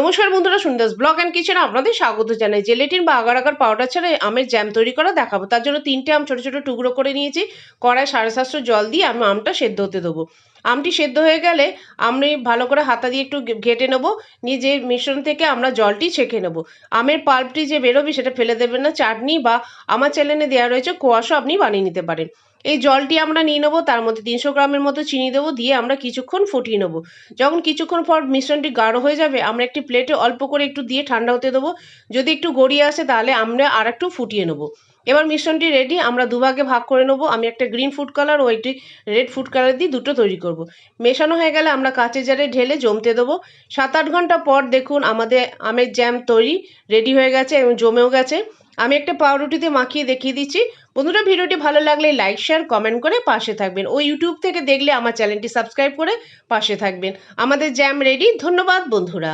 নমস্কার বন্ধুরা, সুন্দর ব্লগ অ্যান্ড কিচেনে আপনাদের স্বাগত জানাই। জেলেটিন বা আগার আগার পাউডার ছাড়া আমের জ্যাম তৈরি করা দেখাবো। তার জন্য 3টে আম ছোট ছোট টুকরো করে নিয়েছি। কড়ায় 750 জল দিয়ে আমি আমটা সেদ্ধ হতে দেবো। আমটি সেদ্ধ হয়ে গেলে আমি ভালো করে হাতা দিয়ে একটু ঘেটে নেবো, নিয়ে যে মিশ্রণ থেকে আমরা জলটি ছেঁকে নেবো। আমের পাল্পটি যে বেরোবে সেটা ফেলে দেবেন না। চাটনি বা আমার চ্যানেলে দেওয়া রয়েছে কোয়াশও আপনি বানিয়ে নিতে পারেন। এই জলটি আমরা নিয়ে নেবো, তার মধ্যে 300 গ্রামের মতো চিনি দেবো, দিয়ে আমরা কিছুক্ষণ ফুটিয়ে নেবো। যখন কিছুক্ষণ পর মিশ্রণটি গাঢ় হয়ে যাবে, আমরা একটি প্লেটে অল্প করে একটু দিয়ে ঠান্ডা হতে দেবো। যদি একটু গড়িয়ে আসে তাহলে আমরা আর একটু ফুটিয়ে নেবো। এবার মিশ্রণটি রেডি, আমরা দুভাগে ভাগ করে নেবো। আমি একটা গ্রিন ফুড কালার ও একটি রেড ফুড কালার দিয়ে দুটো তৈরি করব। মেশানো হয়ে গেলে আমরা কাঁচের জারে ঢেলে জমতে দেবো। 7-8 ঘন্টা পর দেখুন আমাদের আমের জ্যাম তৈরি রেডি হয়ে গেছে এবং জমেও গেছে। আমি একটা পাউরুটিতে মাখিয়ে দেখিয়ে দিচ্ছি। বন্ধুরা, ভিডিওটি ভালো লাগলে লাইক শেয়ার কমেন্ট করে পাশে থাকবেন। ও ইউটিউব থেকে দেখলে আমার চ্যানেলটি সাবস্ক্রাইব করে পাশে থাকবেন। আমাদের জ্যাম রেডি। ধন্যবাদ বন্ধুরা।